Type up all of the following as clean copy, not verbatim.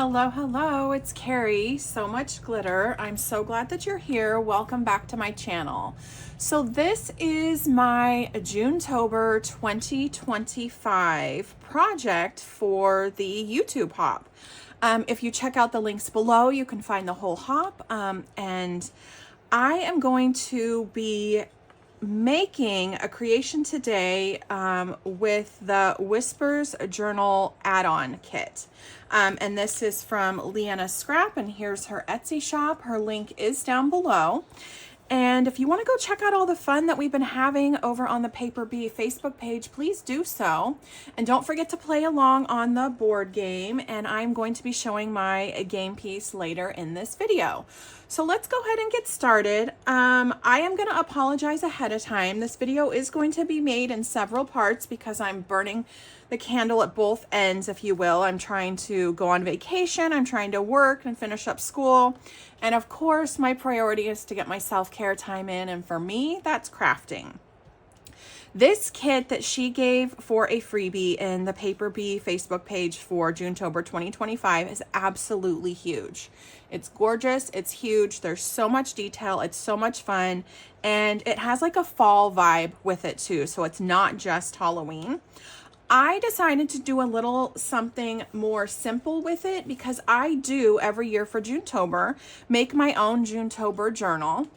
Hello, hello, it's Carrie, So Much Glitter. I'm so glad that you're here. Welcome back to my channel. So this is my Junetober 2025 project for the YouTube hop. If you check out the links below, you can find the whole hop. And I am going to be making a creation today with the Whispers Journal add-on kit. And this is from Leanna Scrap, and here's her Etsy shop. Her link is down below. And if you want to go check out all the fun that we've been having over on the Paper Bee Facebook page, please do so. And don't forget to play along on the board game. And I'm going to be showing my game piece later in this video. So let's go ahead and get started. I am going to apologize ahead of time. This video is going to be made in several parts because I'm burning the candle at both ends, if you will. I'm trying to go on vacation. I'm trying to work and finish up school. And of course, my priority is to get my self-care time in. And for me, that's crafting. This kit that she gave for a freebie in the Paper Bee Facebook page for Junetober 2025 is absolutely huge. It's gorgeous. It's huge. There's so much detail. It's so much fun. And it has like a fall vibe with it too. So it's not just Halloween. I decided to do a little something more simple with it because I do every year for Junetober make my own Junetober journal.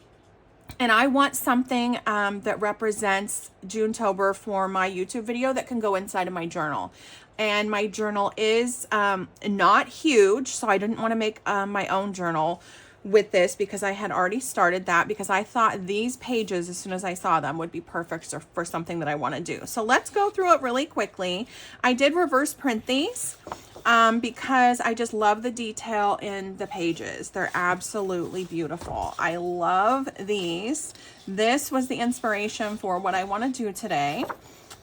And I want something that represents Junetober for my YouTube video that can go inside of my journal. And my journal is not huge, so I didn't want to make my own journal with this because I had already started that because I thought these pages, as soon as I saw them, would be perfect for something that I want to do. So let's go through it really quickly. I did reverse print these because I just love the detail in the pages. They're absolutely beautiful. I love these. This was the inspiration for what I want to do today.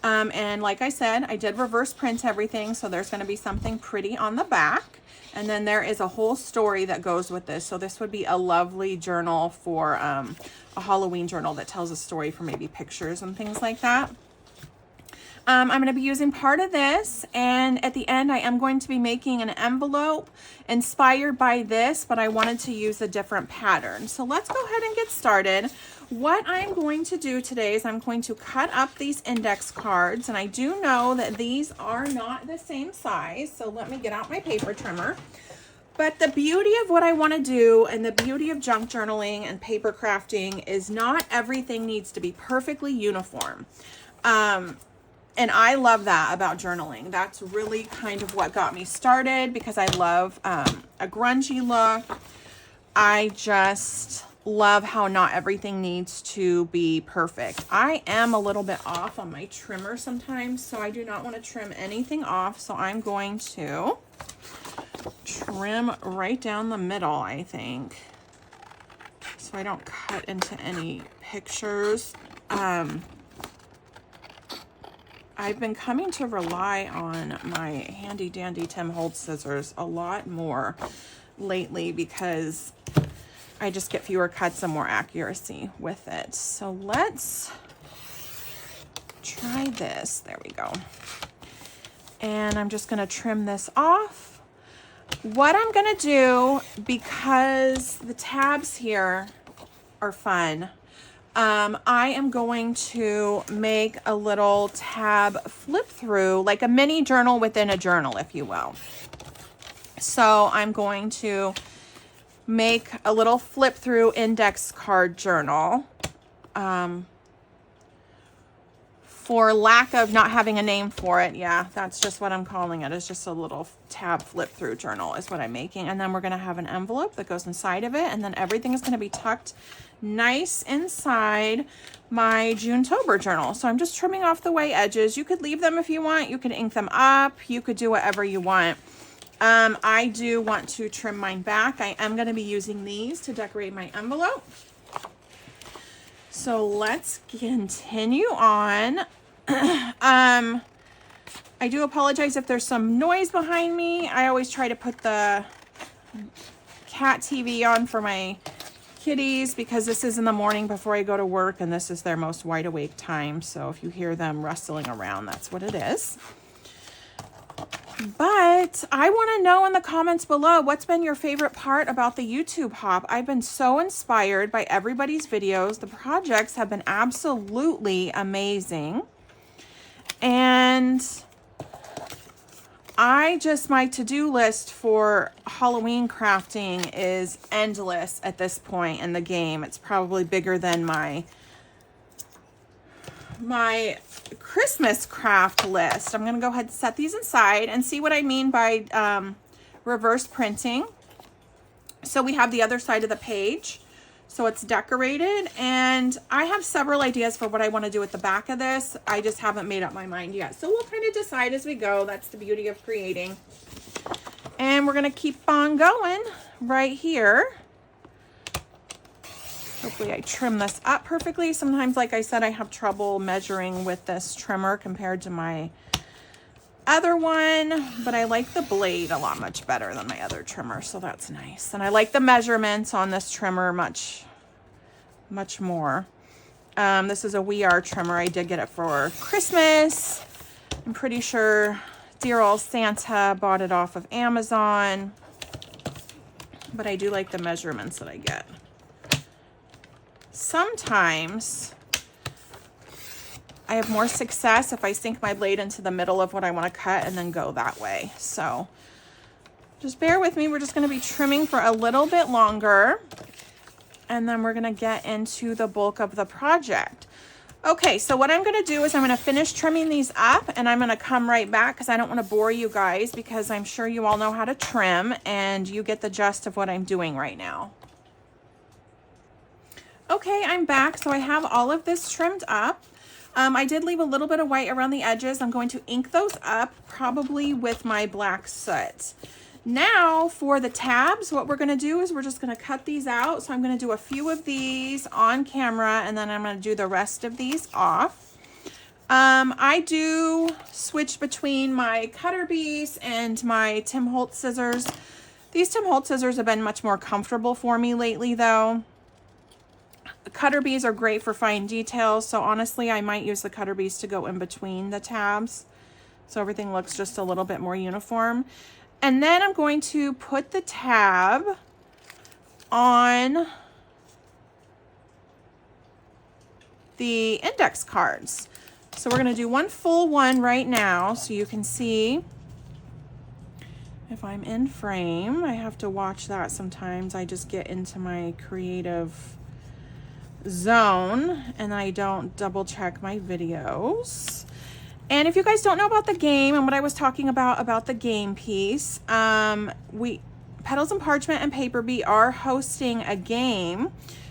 And like I said, I did reverse print everything, so there's going to be something pretty on the back. And then there is a whole story that goes with this. So this would be a lovely journal for a Halloween journal that tells a story for maybe pictures and things like that. I'm going to be using part of this, and at the end I am going to be making an envelope inspired by this, but I wanted to use a different pattern. So let's go ahead and get started. What I'm going to do today is I'm going to cut up these index cards, and I do know that these are not the same size, so let me get out my paper trimmer. But the beauty of what I want to do and the beauty of junk journaling and paper crafting is not everything needs to be perfectly uniform. And I love that about journaling. That's really kind of what got me started because I love a grungy look. I just love how not everything needs to be perfect. I am a little bit off on my trimmer sometimes, so I do not want to trim anything off. So I'm going to trim right down the middle, I think, so I don't cut into any pictures. I've been coming to rely on my handy dandy Tim Holtz scissors a lot more lately because I just get fewer cuts and more accuracy with it. So let's try this. There we go. And I'm just going to trim this off. What I'm going to do, because the tabs here are fun, I am going to make a little tab flip through, like a mini journal within a journal, if you will. So I'm going to make a little flip through index card journal. For lack of not having a name for it, yeah, that's just what I'm calling it. It's just a little tab flip through journal is what I'm making. And then we're going to have an envelope that goes inside of it. And then everything is going to be tucked nice inside my Junetober journal. So I'm just trimming off the way edges. You could leave them if you want. You could ink them up. You could do whatever you want. I do want to trim mine back. I am going to be using these to decorate my envelope. So let's continue on. I do apologize if there's some noise behind me. I always try to put the cat TV on for my kitties because this is in the morning before I go to work and this is their most wide awake time. So if you hear them rustling around, that's what it is. But I want to know in the comments below, what's been your favorite part about the YouTube hop? I've been so inspired by everybody's videos. The projects have been absolutely amazing. And my to-do list for Halloween crafting is endless at this point in the game. It's probably bigger than my Christmas craft list. I'm going to go ahead and set these aside and see what I mean by reverse printing. So we have the other side of the page. So it's decorated, and I have several ideas for what I want to do at the back of this. I just haven't made up my mind yet. So we'll kind of decide as we go. That's the beauty of creating. And we're going to keep on going right here. Hopefully I trim this up perfectly. Sometimes, like I said, I have trouble measuring with this trimmer compared to my other one, but I like the blade a lot much better than my other trimmer, so that's nice. And I like the measurements on this trimmer much more. This is a We Are trimmer. I did get it for Christmas. I'm pretty sure dear old Santa bought it off of Amazon, but I do like the measurements that I get. Sometimes I have more success if I sink my blade into the middle of what I want to cut and then go that way. So just bear with me. We're just going to be trimming for a little bit longer, and then we're going to get into the bulk of the project. Okay, so what I'm going to do is I'm going to finish trimming these up, and I'm going to come right back because I don't want to bore you guys, because I'm sure you all know how to trim and you get the gist of what I'm doing right now. Okay, I'm back. So I have all of this trimmed up. I did leave a little bit of white around the edges. I'm going to ink those up, probably with my black soot. Now for the tabs, what we're going to do is we're just going to cut these out. So I'm going to do a few of these on camera, and then I'm going to do the rest of these off. I do switch between my cutter bees and my Tim Holtz scissors. These Tim Holtz scissors have been much more comfortable for me lately, though. Cutter bees are great for fine details, so honestly I might use the cutter bees to go in between the tabs so everything looks just a little bit more uniform. And then I'm going to put the tab on the index cards. So we're going to do one full one right now so you can see if I'm in frame. I have to watch that sometimes. I just get into my creative zone and I don't double check my videos. And if you guys don't know about the game and what I was talking about the game piece, Petals and Parchment and Paper Bee are hosting a game.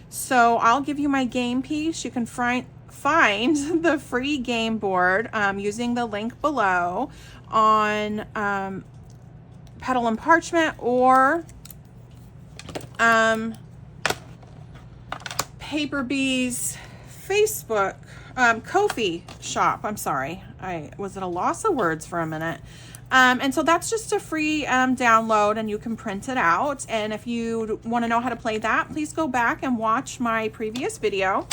So I'll give you my game piece. You can find the free game board using the link below on Petal and Parchment or Paper Bee's Facebook, Kofi shop. I'm sorry. I was at a loss of words for a minute. And so that's just a free download, and you can print it out. And if you want to know how to play that, please go back and watch my previous video.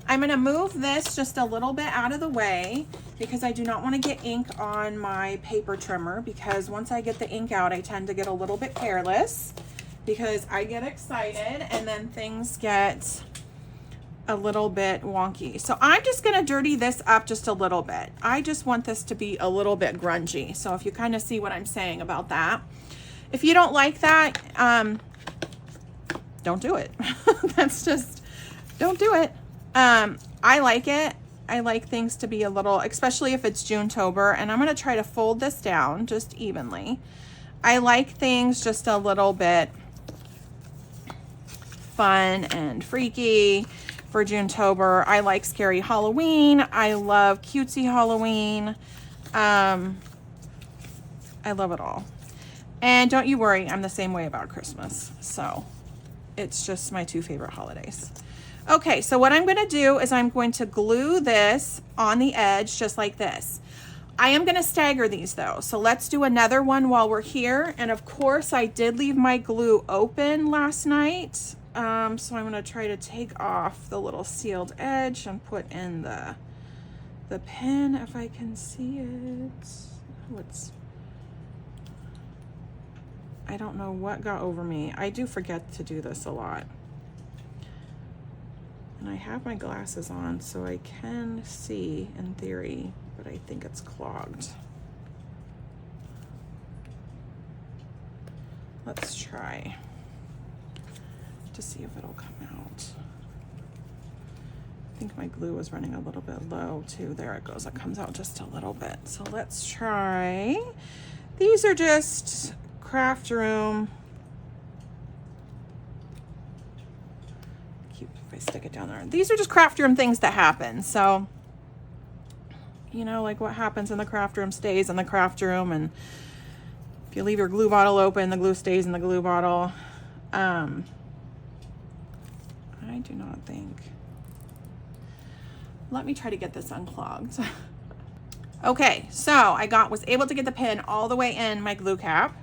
I'm going to move this just a little bit out of the way because I do not want to get ink on my paper trimmer, because once I get the ink out, I tend to get a little bit careless because I get excited and then things get a little bit wonky. So I'm just going to dirty this up just a little bit. I just want this to be a little bit grungy. So if you kind of see what I'm saying about that. If you don't like that, don't do it. That's just, don't do it. I like it. I like things to be a little, especially if it's Junetober, and I'm going to try to fold this down just evenly. I like things just a little bit fun and freaky for Junetober. I like scary Halloween. I love cutesy Halloween. I love it all. And don't you worry, I'm the same way about Christmas. So it's just my two favorite holidays. Okay, so what I'm going to do is I'm going to glue this on the edge just like this. I am going to stagger these though. So let's do another one while we're here. And of course, I did leave my glue open last night. So I'm going to try to take off the little sealed edge and put in the pin if I can see it. Oh, it's I don't know what got over me. I do forget to do this a lot. And I have my glasses on so I can see in theory, but I think it's clogged. Let's try to see if it'll come out. I think my glue was running a little bit low too. There it goes. It comes out just a little bit. So let's try. These are just craft room. Cute if I stick it down there. These are just craft room things that happen. So, you know, like what happens in the craft room stays in the craft room, and if you leave your glue bottle open, the glue stays in the glue bottle. I do not think. Let me try to get this unclogged. Okay, so I was able to get the pin all the way in my glue cap.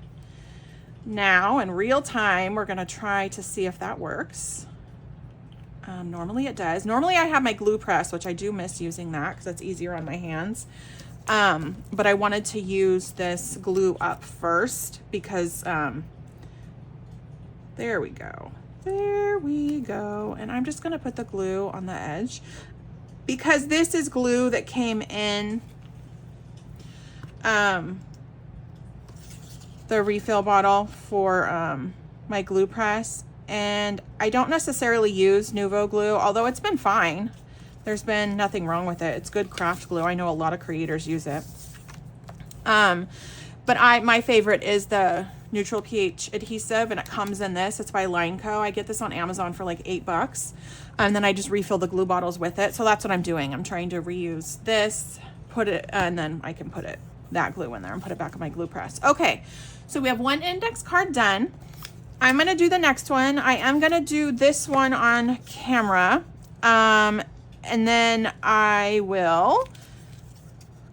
Now, in real time, we're gonna try to see if that works. Normally it does. Normally I have my glue press, which I do miss using that because it's easier on my hands. But I wanted to use this glue up first because, there we go. There we go. And I'm just gonna put the glue on the edge because this is glue that came in the refill bottle for my glue press. And I don't necessarily use Nuvo glue, although it's been fine. There's been nothing wrong with it. It's good craft glue. I know a lot of creators use it. But my favorite is the neutral pH adhesive, and it comes in this. It's by Line Co. I get this on Amazon for like $8. And then I just refill the glue bottles with it. So that's what I'm doing. I'm trying to reuse this, put it, and then I can put that glue in there and put it back in my glue press. Okay, so we have one index card done. I'm gonna do the next one. I am gonna do this one on camera. And then I will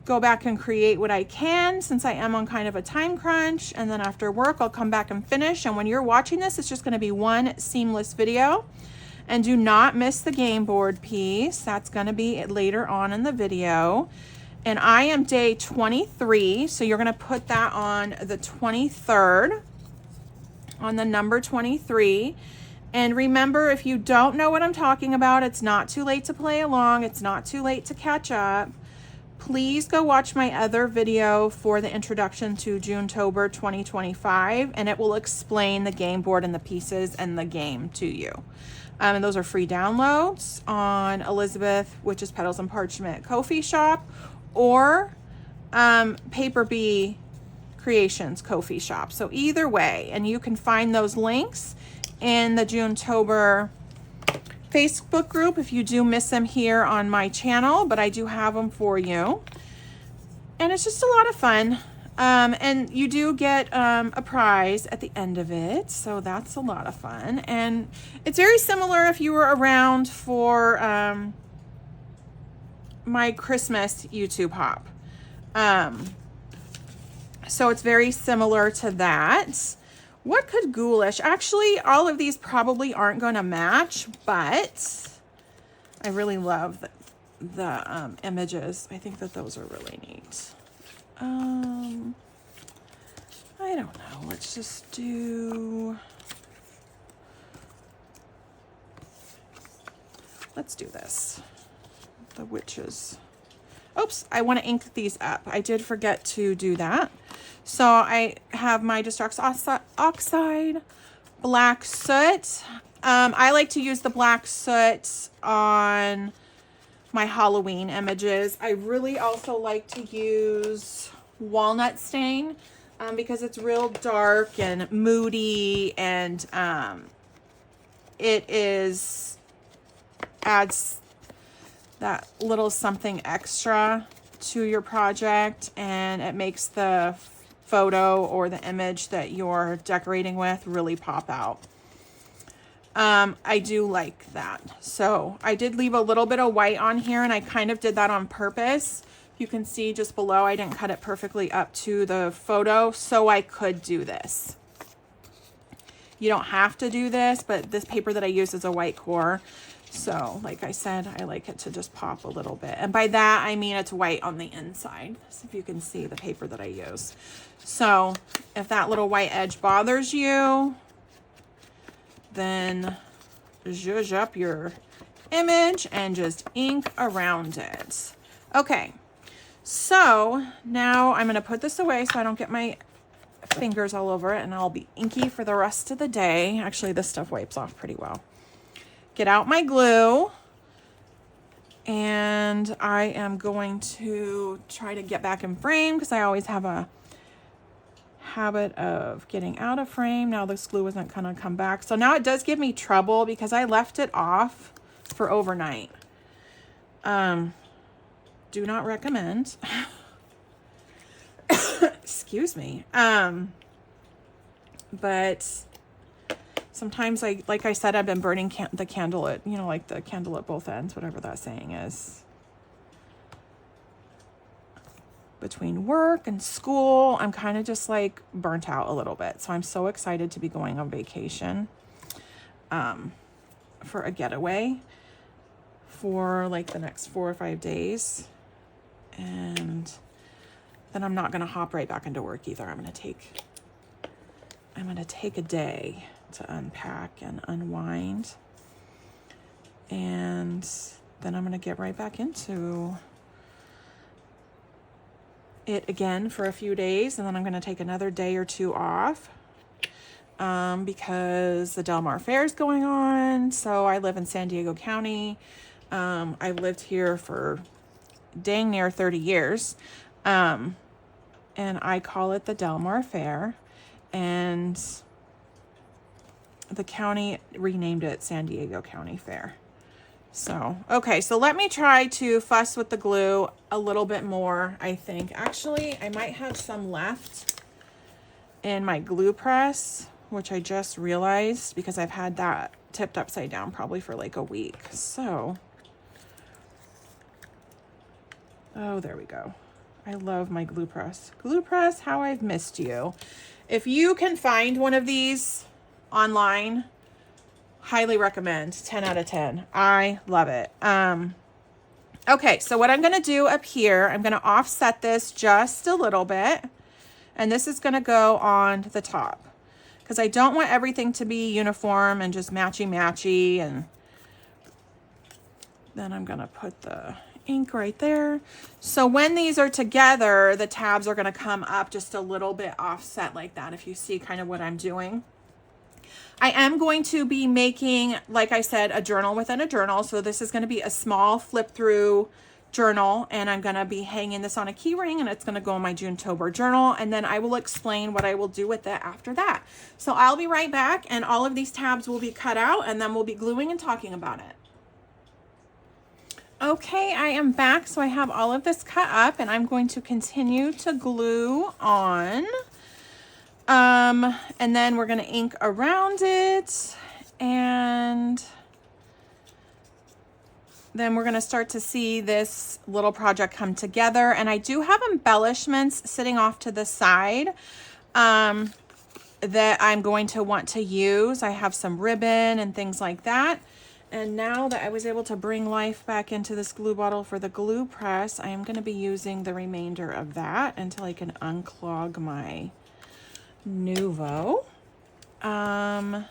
go back and create what I can since I am on kind of a time crunch. And then after work, I'll come back and finish. And when you're watching this, it's just gonna be one seamless video. And do not miss the game board piece. That's gonna be later on in the video. And I am day 23, so you're gonna put that on the 23rd, on the number 23. And remember, if you don't know what I'm talking about, it's not too late to play along. It's not too late to catch up. Please go watch my other video for the introduction to Junetober 2025, and it will explain the game board and the pieces and the game to you. And those are free downloads on Elizabeth, which is Petals and Parchment Kofi shop, or Paper Bee Creations Kofi shop. So either way, and you can find those links in the Junetober Facebook group if you do miss them here on my channel, but I do have them for you. And it's just a lot of fun. And you do get a prize at the end of it, so that's a lot of fun. And it's very similar if you were around for my Christmas YouTube hop. So it's very similar to that. What could ghoulish? Actually, all of these probably aren't going to match, but I really love the images. I think that those are really neat. I don't know. Let's just do... Let's do this. The witches. Oops, I want to ink these up. I did forget to do that. So I have my Destruct Oxide black soot. I like to use the black soot on my Halloween images. I really also like to use walnut stain because it's real dark and moody, and it adds that little something extra to your project, and it makes the photo or the image that you're decorating with really pop out. I do like that. So I did leave a little bit of white on here, and I kind of did that on purpose. You can see just below, I didn't cut it perfectly up to the photo, so I could do this. You don't have to do this, but this paper that I use is a white core. So like I said, I like it to just pop a little bit. And by that, I mean it's white on the inside. So if you can see the paper that I use. So if that little white edge bothers you, then zhuzh up your image and just ink around it. Okay, so now I'm gonna put this away so I don't get my fingers all over it, and I'll be inky for the rest of the day. Actually, this stuff wipes off pretty well. Get out my glue, and I am going to try to get back in frame because I always have a habit of getting out of frame. Now this glue isn't gonna come back. So now it does give me trouble because I left it off for overnight. Do not recommend. Excuse me. But sometimes like I said, I've been burning the candle at, you know, like the candle at both ends, whatever that saying is. Between work and school, I'm kind of just like burnt out a little bit. So I'm so excited to be going on vacation for a getaway for like the next 4 or 5 days. And then I'm not going to hop right back into work either. I'm going to take a day to unpack and unwind. And then I'm going to get right back into it again for a few days, and then I'm going to take another day or 2 off because the Del Mar Fair is going on. So I live in San Diego County. I've lived here for dang near 30 years, and I call it the Del Mar Fair, and the county renamed it San Diego County Fair. So, okay, so let me try to fuss with the glue a little bit more, I think. Actually, I might have some left in my glue press, which I just realized because I've had that tipped upside down probably for like a week. So, oh, there we go. I love my glue press. Glue press, how I've missed you. If you can find one of these online, highly recommend. 10 out of 10. I love it. Okay, so what I'm going to do up here, I'm going to offset this just a little bit, and this is going to go on the top because I don't want everything to be uniform and just matchy-matchy. And then I'm going to put the ink right there. So when these are together, the tabs are going to come up just a little bit offset like that, if you see kind of what I'm doing. I am going to be making, like I said, a journal within a journal. So this is going to be a small flip through journal, and I'm going to be hanging this on a key ring, and it's going to go in my Junetober journal. And then I will explain what I will do with it after that. So I'll be right back, and all of these tabs will be cut out, and then we'll be gluing and talking about it. Okay, I am back. So I have all of this cut up, and I'm going to continue to glue on. And then we're going to ink around it, and then we're going to start to see this little project come together. And I do have embellishments sitting off to the side, that I'm going to want to use. I have some ribbon and things like that. And now that I was able to bring life back into this glue bottle for the glue press, I am going to be using the remainder of that until I can unclog my Nuvo. And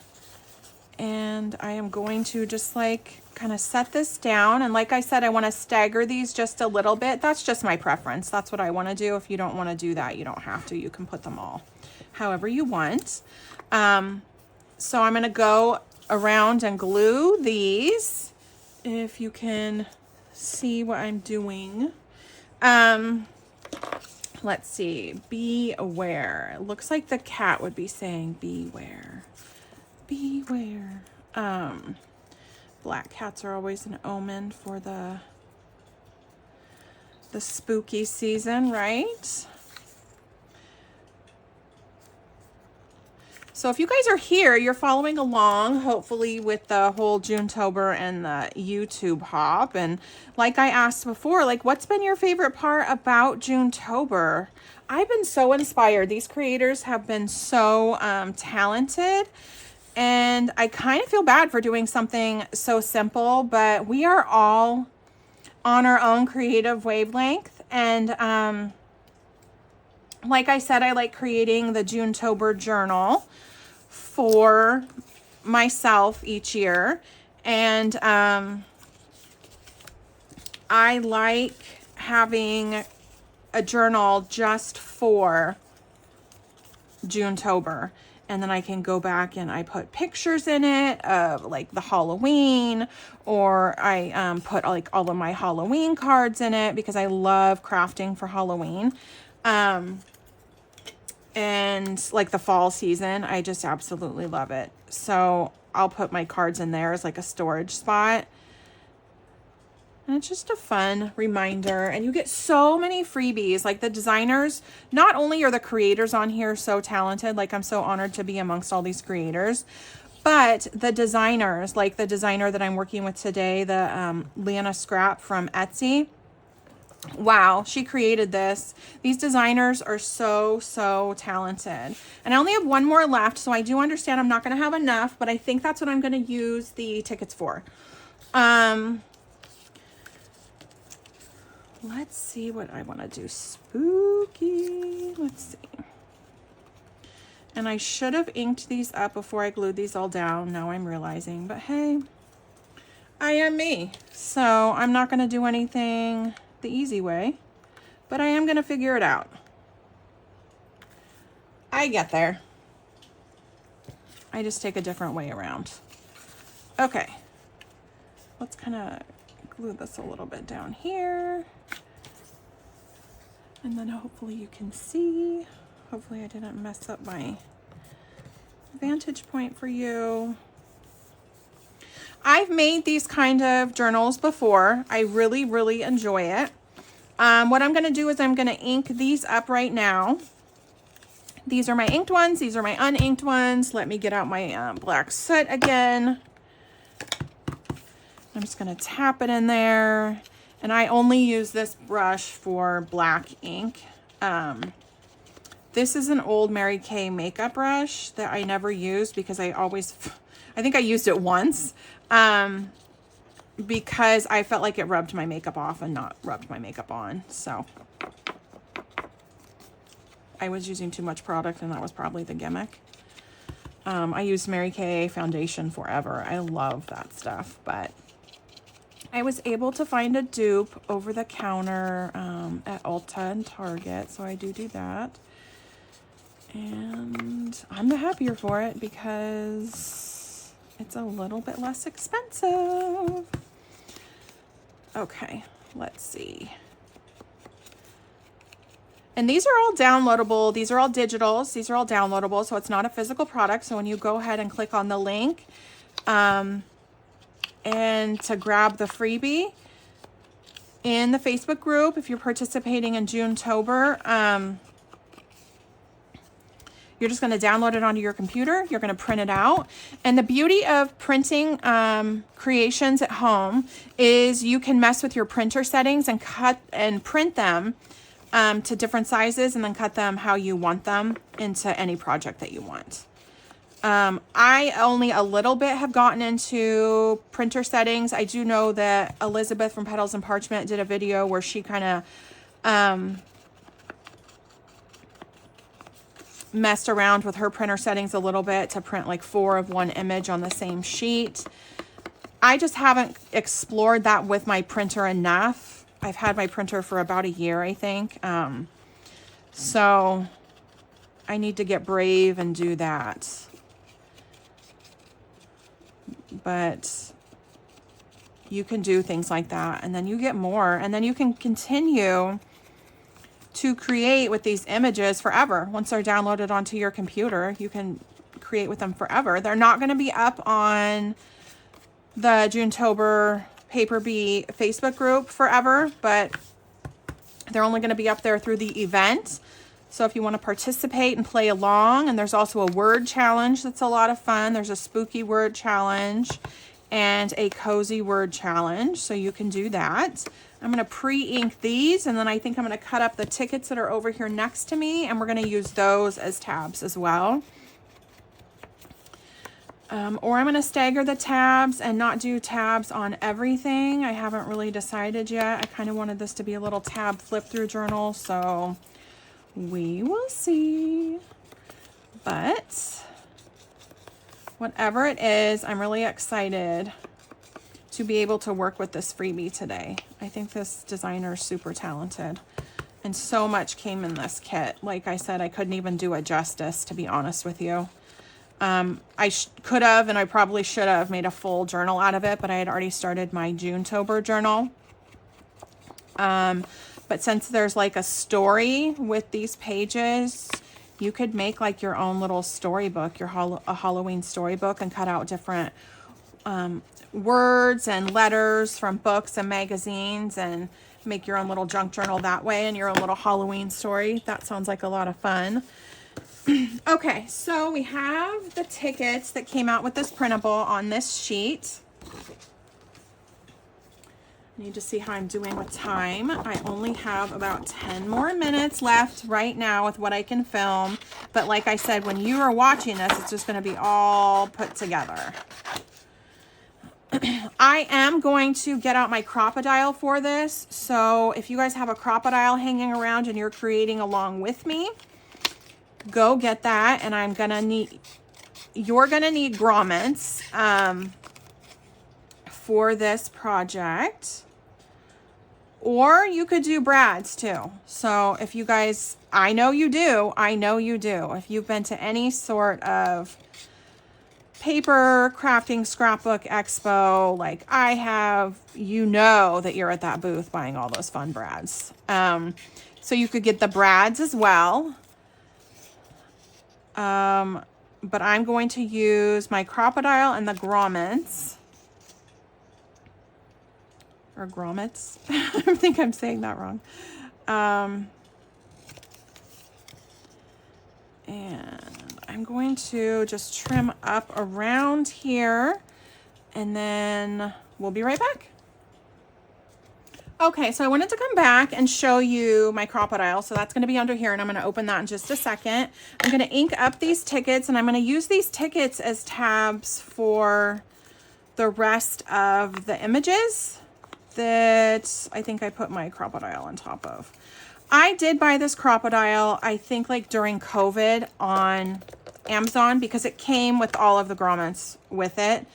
I am going to just like kind of set this down. And like I said, I want to stagger these just a little bit. That's just my preference. That's what I want to do. If you don't want to do that, you don't have to. You can put them all however you want. So I'm going to go around and glue these, if you can see what I'm doing. Let's see, beware. It looks like the cat would be saying beware, beware. Black cats are always an omen for the spooky season, right? So if you guys are here, you're following along, hopefully, with the whole Junetober and the YouTube hop. And like I asked before, like, what's been your favorite part about Junetober? I've been so inspired. These creators have been so talented. And I kind of feel bad for doing something so simple, but we are all on our own creative wavelength. And like I said, I like creating the Junetober journal for myself each year. And I like having a journal just for Junetober. And then I can go back and I put pictures in it of like the Halloween, or I put like all of my Halloween cards in it because I love crafting for Halloween. And like the fall season, I just absolutely love it. So I'll put my cards in there as like a storage spot. And it's just a fun reminder. And you get so many freebies. Like the designers, not only are the creators on here so talented, like I'm so honored to be amongst all these creators, but the designers, like the designer that I'm working with today, the Lana Scrap from Etsy. Wow, she created this. These designers are so talented. And I only have one more left, so I do understand I'm not going to have enough, but I think that's what I'm going to use the tickets for. Let's see what I want to do. Spooky. Let's see. And I should have inked these up before I glued these all down. Now I'm realizing, but hey, I am me. So I'm not going to do anything the easy way, but I am going to figure it out. I get there. I just take a different way around. Okay. Let's kind of glue this a little bit down here. And then hopefully you can see. Hopefully I didn't mess up my vantage point for you. I've made these kind of journals before. I really enjoy it. What I'm going to do is I'm going to ink these up right now. These are my inked ones. These are my uninked ones. Let me get out my black soot again. I'm just going to tap it in there. And I only use this brush for black ink. This is an old Mary Kay makeup brush that I never used because I think I used it once because I felt like it rubbed my makeup off and not rubbed my makeup on. So I was using too much product, and that was probably the gimmick. I used Mary Kay foundation forever. I love that stuff, but I was able to find a dupe over the counter at Ulta and Target, so I do that. And I'm the happier for it because it's a little bit less expensive. Okay, let's see. And these are all downloadable. These are all digitals. These are all downloadable, so it's not a physical product. So when you go ahead and click on the link, and to grab the freebie in the Facebook group, if you're participating in Junetober, you're just going to download it onto your computer. You're going to print it out. And the beauty of printing creations at home is you can mess with your printer settings and cut and print them to different sizes, and then cut them how you want them into any project that you want. I only a little bit have gotten into printer settings. I do know that Elizabeth from Petals and Parchment did a video where she kind of messed around with her printer settings a little bit to print like 4 of one image on the same sheet. I just haven't explored that with my printer enough. I've had my printer for about a year, I think. So I need to get brave and do that. But you can do things like that, and then you get more, and then you can continue to create with these images forever. Once they're downloaded onto your computer, you can create with them forever. They're not going to be up on the Junetober Paper Bee Facebook group forever, but they're only going to be up there through the event. So if you want to participate and play along, and there's also a word challenge that's a lot of fun. There's a spooky word challenge and a cozy word challenge, so you can do that. I'm going to pre-ink these, and then I think I'm going to cut up the tickets that are over here next to me, and we're going to use those as tabs as well. Or I'm going to stagger the tabs and not do tabs on everything. I haven't really decided yet. I kind of wanted this to be a little tab flip through journal, so we will see. But whatever it is, I'm really excited to be able to work with this freebie today. I think this designer is super talented, and so much came in this kit. Like I said, I couldn't even do it justice, to be honest with you. I could have, and I probably should have made a full journal out of it, but I had already started my Junetober journal. But since there's like a story with these pages, you could make like your own little storybook, a Halloween storybook, and cut out different words and letters from books and magazines and make your own little junk journal that way and your own little Halloween story. That sounds like a lot of fun. Okay, so we have the tickets that came out with this printable on this sheet. I need to see how I'm doing with time. I only have about 10 more minutes left right now with what I can film. But like I said, when you are watching this, it's just going to be all put together. I am going to get out my crocodile for this. So if you guys have a crocodile hanging around and you're creating along with me, go get that. And you're gonna need grommets for this project, or you could do brads too. So if you guys, I know you do, if you've been to any sort of paper crafting scrapbook expo like I have, you know that you're at that booth buying all those fun brads. So you could get the brads as well. But I'm going to use my crocodile and the grommets. Or grommets. I think I'm saying that wrong. And I'm going to just trim up around here, and then we'll be right back. Okay, so I wanted to come back and show you my crocodile. So that's going to be under here, and I'm going to open that in just a second. I'm going to ink up these tickets, and I'm going to use these tickets as tabs for the rest of the images that I think I put my crocodile on top of. I did buy this crocodile, I think like during COVID on Amazon, because it came with all of the grommets with it.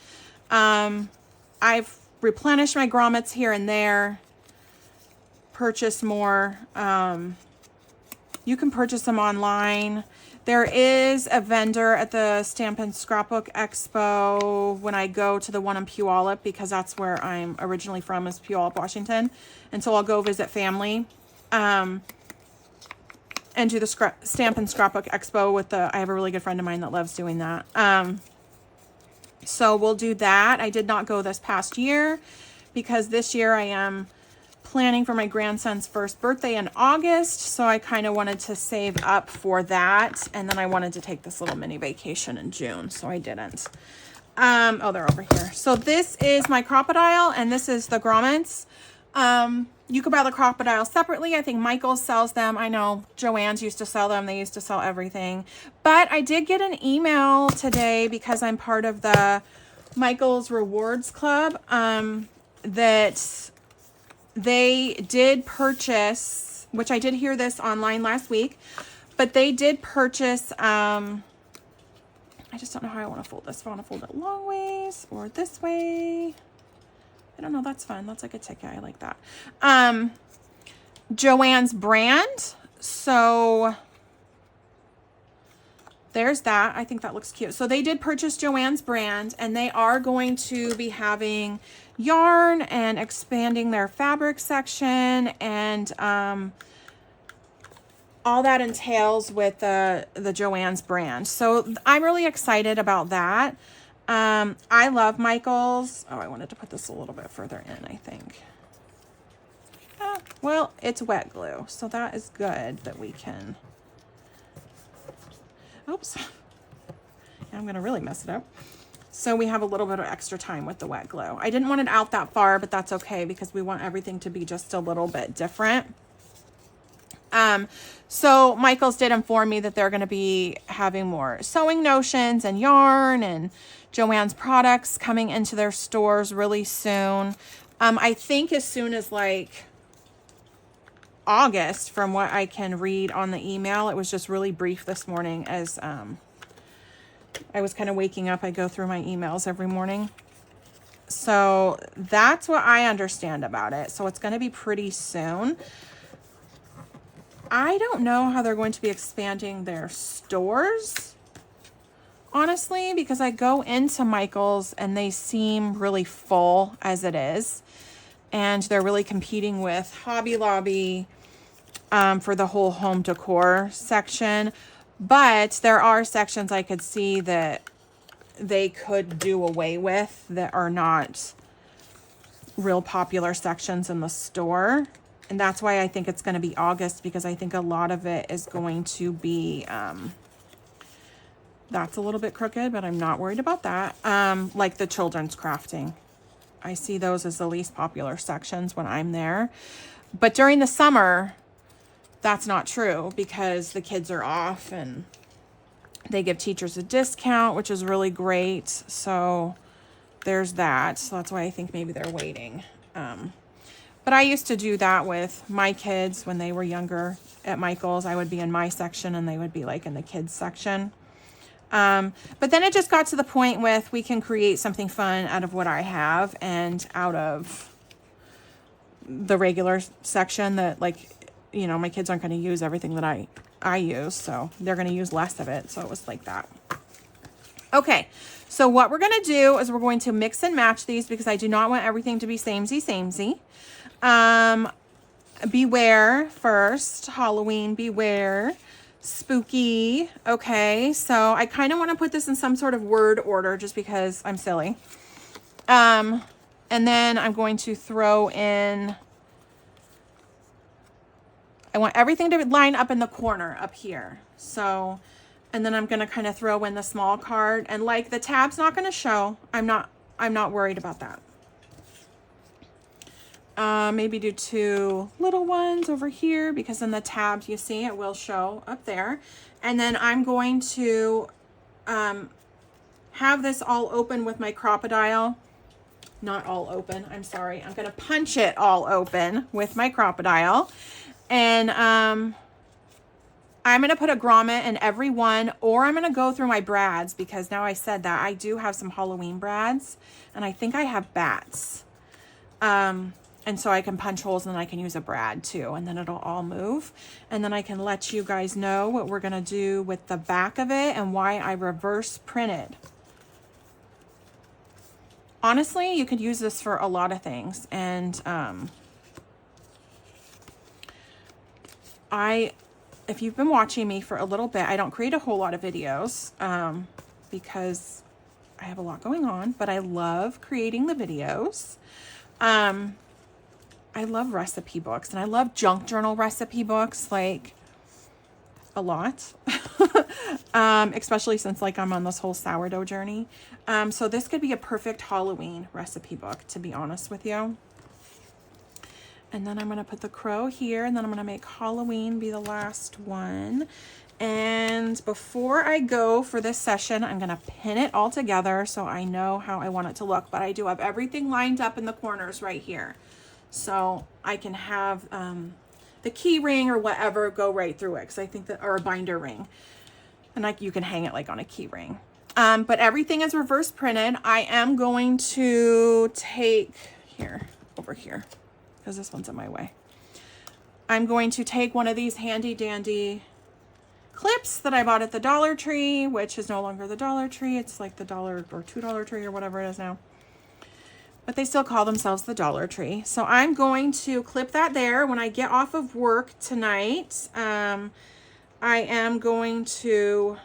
I've replenished my grommets here and there. Purchase more. You can purchase them online. There is a vendor at the Stamp and Scrapbook Expo when I go to the one in Puyallup, because that's where I'm originally from, is Puyallup, Washington. And so I'll go visit family and do the Stamp and Scrapbook Expo with I have a really good friend of mine that loves doing that. So we'll do that. I did not go this past year because this year I am planning for my grandson's first birthday in August, so I kind of wanted to save up for that, and then I wanted to take this little mini vacation in June, so I didn't. Oh, they're over here. So this is my crocodile, and this is the grommets. You could buy the crocodile separately. I think Michael's sells them. I know Joann's used to sell them. They used to sell everything. But I did get an email today, because I'm part of the Michael's Rewards Club, that they did purchase, which I did hear this online last week, but they did purchase, I just don't know how I want to fold this. If I want to fold it long ways or this way. I don't know. That's fun. That's like a ticket. I like that. Joann's brand. So there's that. I think that looks cute. So they did purchase Joann's brand, and they are going to be having yarn and expanding their fabric section, and all that entails with the Joann's brand. So I'm really excited about that. I love Michael's. Oh, I wanted to put this a little bit further in, I think. Well, it's wet glue, so that is good that we can. Oops. I'm going to really mess it up. So we have a little bit of extra time with the wet glue. I didn't want it out that far, but that's okay, because we want everything to be just a little bit different. So Michaels did inform me that they're going to be having more sewing notions and yarn and Joann's products coming into their stores really soon. I think as soon as like August, from what I can read on the email. It was just really brief this morning as I was kind of waking up. I go through my emails every morning. So that's what I understand about it. So it's going to be pretty soon. I don't know how they're going to be expanding their stores, honestly, because I go into Michael's and they seem really full as it is. And they're really competing with Hobby Lobby for the whole home decor section. But there are sections I could see that they could do away with that are not real popular sections in the store. And that's why I think it's going to be August, because I think a lot of it is going to be, that's a little bit crooked, but I'm not worried about that. Like the children's crafting. I see those as the least popular sections when I'm there. But during the summer, that's not true because the kids are off and they give teachers a discount, which is really great. So there's that. So that's why I think maybe they're waiting. But I used to do that with my kids when they were younger at Michael's. I would be in my section and they would be like in the kids section. But then it just got to the point with we can create something fun out of what I have and out of the regular section that, like, you know, my kids aren't going to use everything that I use. So they're going to use less of it. So it was like that. Okay. So what we're going to do is we're going to mix and match these because I do not want everything to be samey. Beware first, Halloween, beware, spooky. Okay, so I kind of want to put this in some sort of word order just because I'm silly. And then I'm going to throw in, I want everything to line up in the corner up here. So, and then I'm going to kind of throw in the small card, and like the tab's not going to show. I'm not worried about that. Maybe do 2 little ones over here because in the tabs, you see it will show up there. And then I'm going to have this all open with my crocodile. Not all open, I'm sorry. I'm going to punch it all open with my crocodile. And I'm going to put a grommet in every one, or I'm going to go through my brads because now I said that I do have some Halloween brads and I think I have bats. And so I can punch holes and then I can use a brad too. And then it'll all move. And then I can let you guys know what we're going to do with the back of it and why I reverse printed. Honestly, you could use this for a lot of things. And if you've been watching me for a little bit, I don't create a whole lot of videos because I have a lot going on. But I love creating the videos. I love recipe books and I love junk journal recipe books, like a lot, especially since like I'm on this whole sourdough journey. So this could be a perfect Halloween recipe book, to be honest with you. And then I'm going to put the crow here, and then I'm going to make Halloween be the last one. And before I go for this session, I'm going to pin it all together so I know how I want it to look. But I do have everything lined up in the corners right here. So I can have the key ring or whatever go right through it, because I think that, or a binder ring. And like you can hang it like on a key ring. But everything is reverse printed. I am going to take over here, because this one's in my way. I'm going to take one of these handy dandy clips that I bought at the Dollar Tree, which is no longer the Dollar Tree. It's like the $1 or $2 Tree or whatever it is now. But they still call themselves the Dollar Tree. So I'm going to clip that there. When I get off of work tonight, I am going to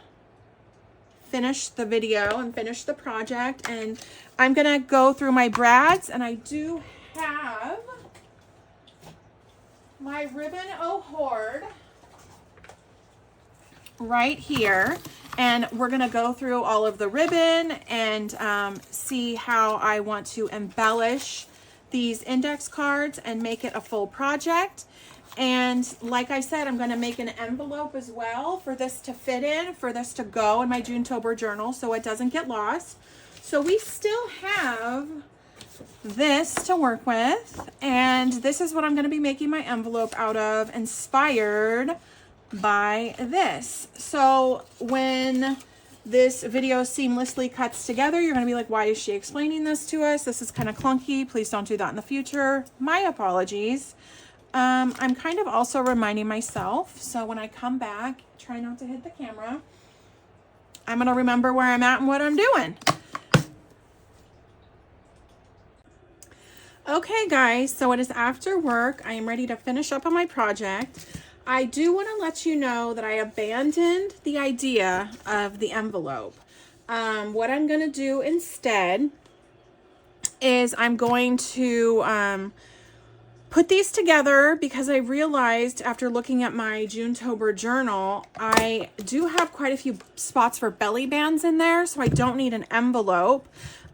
finish the video and finish the project. And I'm going to go through my brads. And I do have my ribbon hoard right here. And we're going to go through all of the ribbon and see how I want to embellish these index cards and make it a full project. And like I said, I'm going to make an envelope as well for this to fit in, for this to go in my Junetober journal so it doesn't get lost. So we still have this to work with, and this is what I'm going to be making my envelope out of, inspired by this. So when this video seamlessly cuts together, you're going to be like, why is she explaining this to us? This is kind of clunky. Please don't do that in the future. My apologies. I'm kind of also reminding myself, so when I come back, try not to hit the camera, I'm going to remember where I'm at and what I'm doing. Okay guys, so it is after work. I am ready to finish up on my project. I do want to let you know that I abandoned the idea of the envelope. What I'm going to do instead is I'm going to put these together because I realized after looking at my Junetober journal, I do have quite a few spots for belly bands in there, so I don't need an envelope.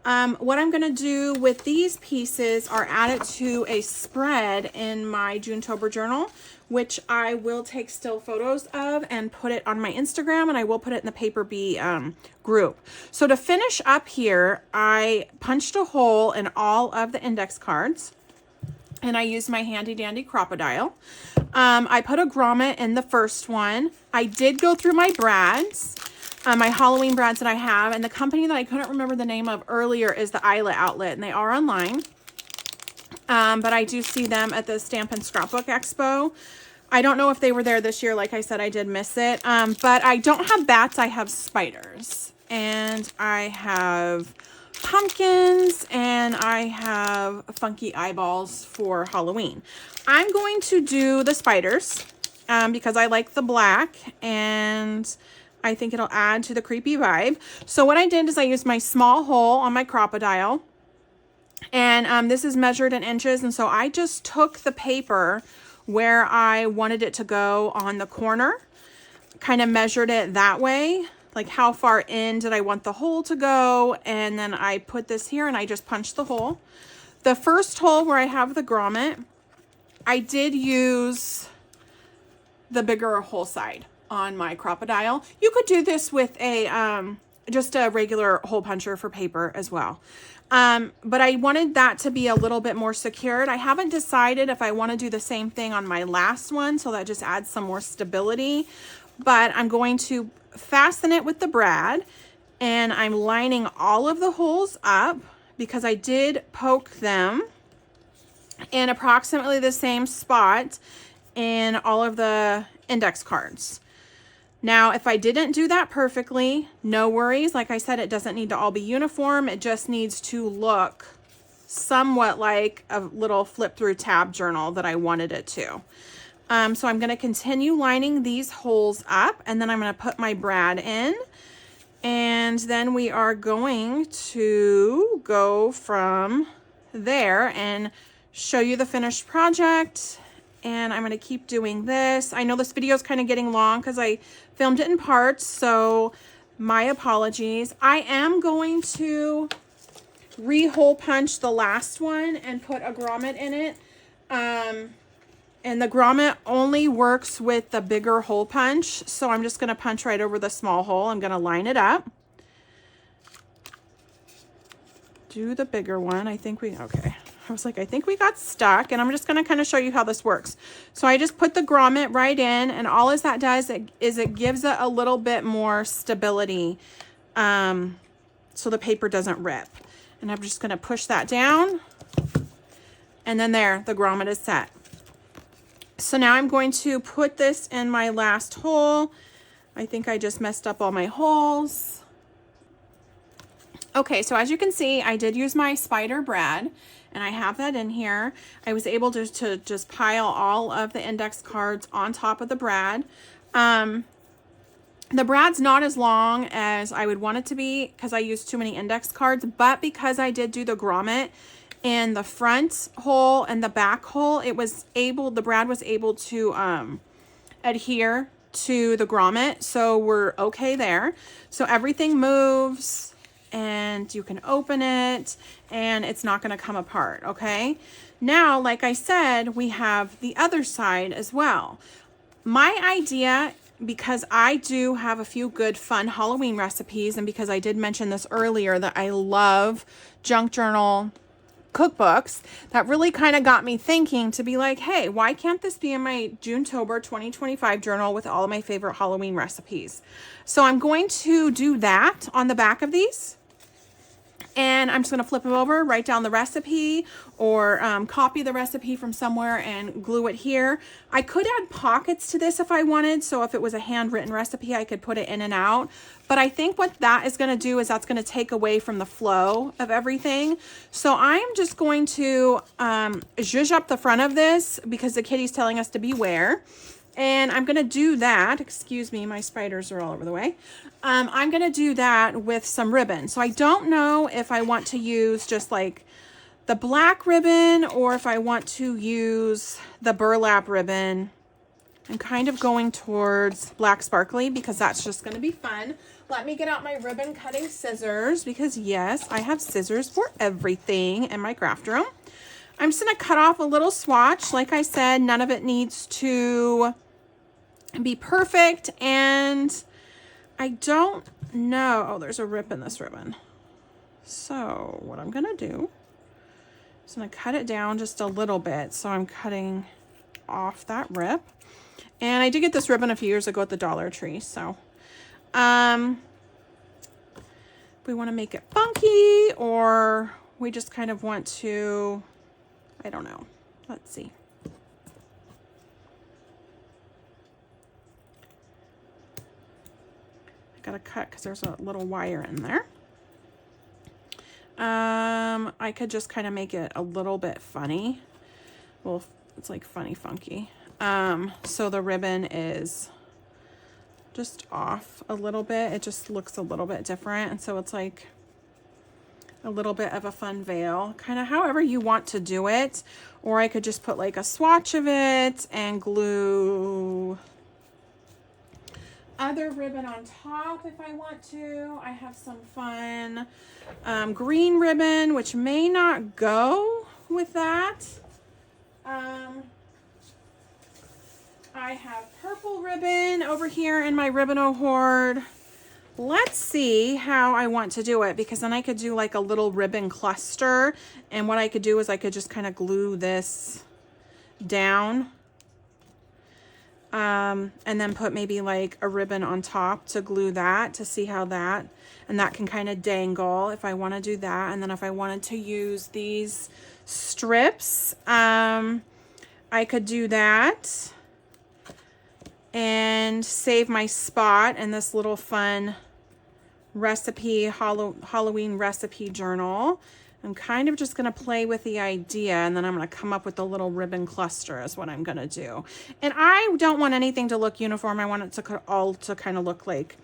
What I'm going to do with these pieces are add it to a spread in my Junetober journal, which I will take still photos of and put it on my Instagram, and I will put it in the Paper Bee group. So to finish up here, I punched a hole in all of the index cards, and I used my handy dandy crocodile. I put a grommet in the first one. I did go through my brads, my Halloween brads that I have, and the company that I couldn't remember the name of earlier is the Isla Outlet, and they are online. But I do see them at the Stamp and Scrapbook Expo. I don't know if they were there this year. Like I said, I did miss it. But I don't have bats. I have spiders. And I have pumpkins. And I have funky eyeballs for Halloween. I'm going to do the spiders because I like the black. And I think it'll add to the creepy vibe. So what I did is I used my small hole on my crocodile. And this is measured in inches, and so I just took the paper where I wanted it to go on the corner, kind of measured it that way, like how far in did I want the hole to go, and then I put this here and I just punched the hole. The first hole where I have the grommet, I did use the bigger hole side on my crocodile. You could do this with a just a regular hole puncher for paper as well. But I wanted that to be a little bit more secured. I haven't decided if I want to do the same thing on my last one, so that just adds some more stability. But I'm going to fasten it with the brad, and I'm lining all of the holes up because I did poke them in approximately the same spot in all of the index cards. Now, if I didn't do that perfectly, no worries. Like I said, it doesn't need to all be uniform. It just needs to look somewhat like a little flip through tab journal that I wanted it to. So I'm going to continue lining these holes up, and then I'm going to put my brad in. And then we are going to go from there and show you the finished project. And I'm going to keep doing this. I know this video is kind of getting long because I filmed it in parts, so my apologies. I am going to re-hole punch the last one and put a grommet in it. And the grommet only works with the bigger hole punch, so I'm just going to punch right over the small hole. I'm going to line it up. Do the bigger one. I think we, okay. I was like, I think we got stuck, and I'm just going to kind of show you how this works. So I just put the grommet right in, and all as that does is it gives it a little bit more stability so the paper doesn't rip. And I'm just going to push that down, and then there, the grommet is set. So now I'm going to put this in my last hole. I think I just messed up all my holes. Okay, so as you can see, I did use my spider brad, and I have that in here. I was able to just pile all of the index cards on top of the brad. The brad's not as long as I would want it to be because I used too many index cards, but because I did do the grommet in the front hole and the back hole, the brad was able to adhere to the grommet, so we're okay there. So everything moves and you can open it and it's not going to come apart. Okay. Now, like I said, we have the other side as well. My idea, because I do have a few good fun Halloween recipes, and because I did mention this earlier that I love junk journal cookbooks, that really kind of got me thinking to be like, hey, why can't this be in my Junetober 2025 journal with all of my favorite Halloween recipes? So I'm going to do that on the back of these. And I'm just going to flip them over, write down the recipe, or copy the recipe from somewhere and glue it here. I could add pockets to this if I wanted. So if it was a handwritten recipe, I could put it in and out. But I think what that is going to do is that's going to take away from the flow of everything. So I'm just going to zhuzh up the front of this because the kitty's telling us to beware. And I'm going to do that. Excuse me, my spiders are all over the way. I'm going to do that with some ribbon. So I don't know if I want to use just like the black ribbon or if I want to use the burlap ribbon. I'm kind of going towards black sparkly because that's just going to be fun. Let me get out my ribbon cutting scissors because yes, I have scissors for everything in my craft room. I'm just going to cut off a little swatch. Like I said, none of it needs to be perfect, and I don't know. Oh, there's a rip in this ribbon. So what I'm gonna do is I'm gonna cut it down just a little bit. So I'm cutting off that rip, and I did get this ribbon a few years ago at the Dollar Tree. So we want to make it funky, or we just kind of want to, I don't know. Let's see. Gotta cut because there's a little wire in there. I could just kind of make it a little bit funny. Well, it's like funny funky. So the ribbon is just off a little bit. It just looks a little bit different, and so it's like a little bit of a fun veil, kind of however you want to do it. Or I could just put like a swatch of it and glue other ribbon on top if I want to. I have some fun green ribbon, which may not go with that. I have purple ribbon over here in my Ribbon-O hoard. Let's see how I want to do it, because then I could do like a little ribbon cluster, and what I could do is I could just kind of glue this down. And then put maybe like a ribbon on top to glue that, to see how that, and that can kind of dangle if I want to do that. And then if I wanted to use these strips, I could do that and save my spot in this little fun recipe, Halloween recipe journal. I'm kind of just going to play with the idea, and then I'm going to come up with a little ribbon cluster is what I'm going to do. And I don't want anything to look uniform. I want it to all to kind of look like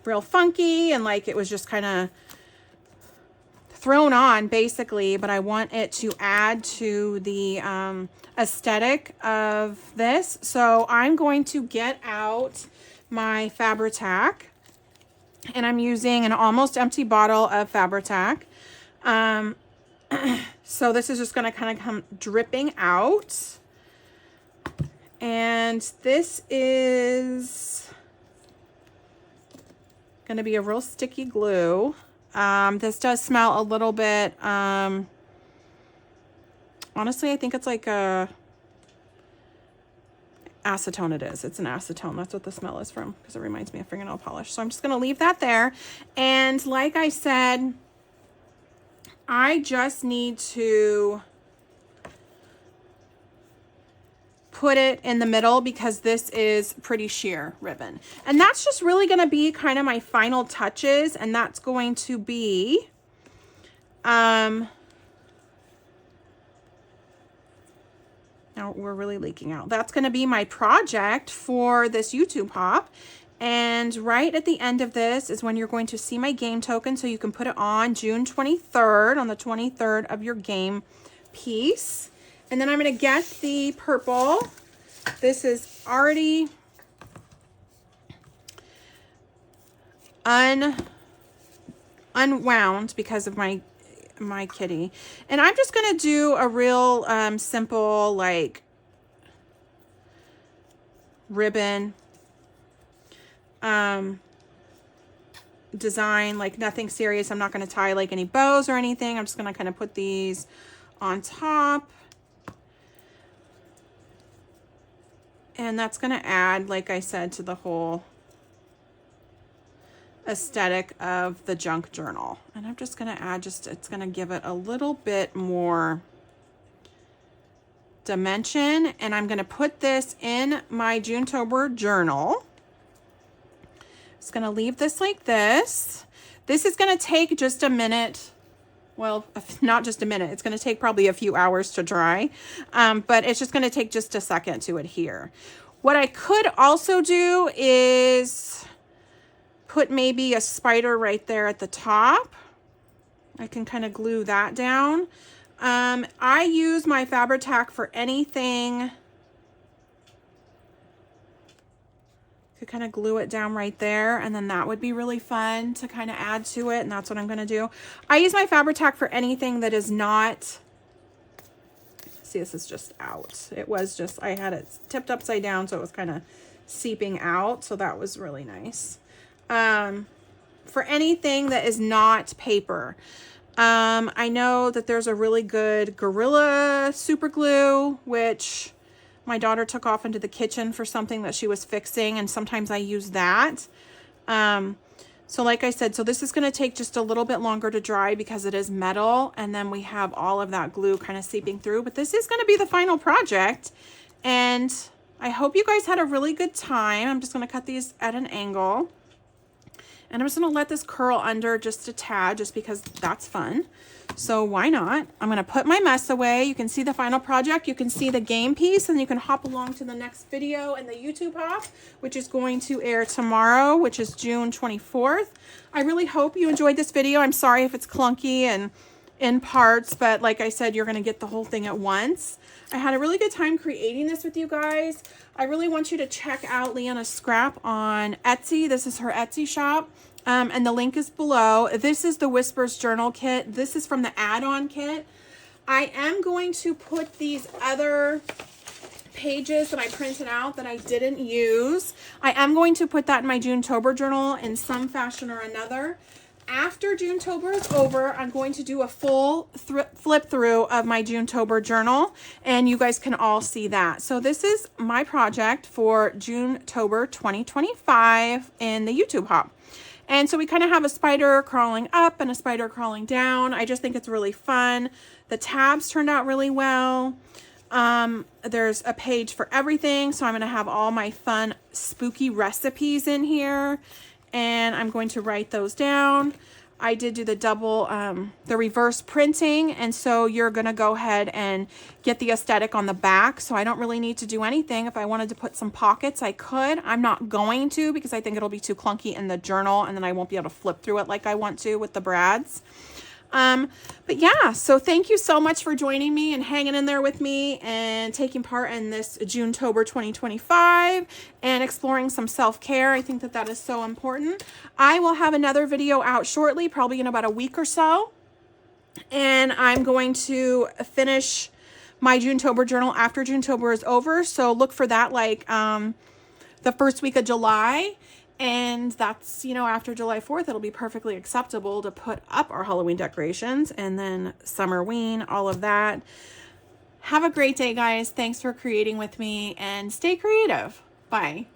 real funky and like it was just kind of thrown on basically, but I want it to add to the aesthetic of this. So I'm going to get out my Fabri-Tac, and I'm using an almost empty bottle of Fabri-Tac. So this is just going to kind of come dripping out. And this is going to be a real sticky glue. This does smell a little bit, honestly, I think it's like a acetone. It is. It's an acetone. That's what the smell is from, because it reminds me of fingernail polish. So I'm just going to leave that there. And like I said, I just need to put it in the middle because this is pretty sheer ribbon. And that's just really going to be kind of my final touches. And that's going to be, now we're really leaking out. That's going to be my project for this YouTube hop. And right at the end of this is when you're going to see my game token, so you can put it on June 23rd, on the 23rd of your game piece. And then I'm going to get the purple. This is already unwound because of my kitty. And I'm just going to do a real simple like ribbon design, like nothing serious. I'm not going to tie like any bows or anything. I'm just going to kind of put these on top. And that's going to add, like I said, to the whole aesthetic of the junk journal. And I'm just going to add it's going to give it a little bit more dimension. And I'm going to put this in my Junetober journal. Just going to leave this like this. This is going to take just a minute. Well, not just a minute. It's going to take probably a few hours to dry, but it's just going to take just a second to adhere. What I could also do is put maybe a spider right there at the top. I can kind of glue that down. I use my Fabri-Tac for anything. Could kind of glue it down right there, and then that would be really fun to kind of add to it, and that's what I'm going to do. I use my Fabri-Tac for anything that is not, see, this is just out. It was just, I had it tipped upside down, so it was kind of seeping out, so that was really nice. For anything that is not paper. I know that there's a really good Gorilla super glue, which my daughter took off into the kitchen for something that she was fixing, and sometimes I use that. So like I said, so this is going to take just a little bit longer to dry because it is metal, and then we have all of that glue kind of seeping through, but this is going to be the final project, and I hope you guys had a really good time. I'm just going to cut these at an angle, and I'm just going to let this curl under just a tad, just because that's fun. So why not? I'm going to put my mess away. You can see the final project. You can see the game piece, and you can hop along to the next video in the YouTube hop, which is going to air tomorrow, which is June 24th. I really hope you enjoyed this video. I'm sorry if it's clunky and in parts, but like I said, you're going to get the whole thing at once. I had a really good time creating this with you guys. I really want you to check out Leanna's Scrap on Etsy. This is her Etsy shop. And the link is below. This is the Whispers Journal Kit. This is from the add-on kit. I am going to put these other pages that I printed out that I didn't use. I am going to put that in my Junetober journal in some fashion or another. After Junetober is over, I'm going to do a full flip through of my Junetober journal, and you guys can all see that. So this is my project for Junetober 2025 in the YouTube hop. And so we kind of have a spider crawling up and a spider crawling down. I just think it's really fun. The tabs turned out really well. There's a page for everything. So I'm going to have all my fun, spooky recipes in here. And I'm going to write those down. I did do the the reverse printing. And so you're going to go ahead and get the aesthetic on the back. So I don't really need to do anything. If I wanted to put some pockets, I could. I'm not going to, because I think it'll be too clunky in the journal, and then I won't be able to flip through it like I want to with the brads. But yeah, so thank you so much for joining me and hanging in there with me and taking part in this Junetober 2025 and exploring some self-care. I think that that is so important. I will have another video out shortly, probably in about a week or so. And I'm going to finish my Junetober journal after Junetober is over. So look for that like the first week of July. And that's, you know, after July 4th, it'll be perfectly acceptable to put up our Halloween decorations, and then Summerween, all of that. Have a great day, guys. Thanks for creating with me, and stay creative. Bye.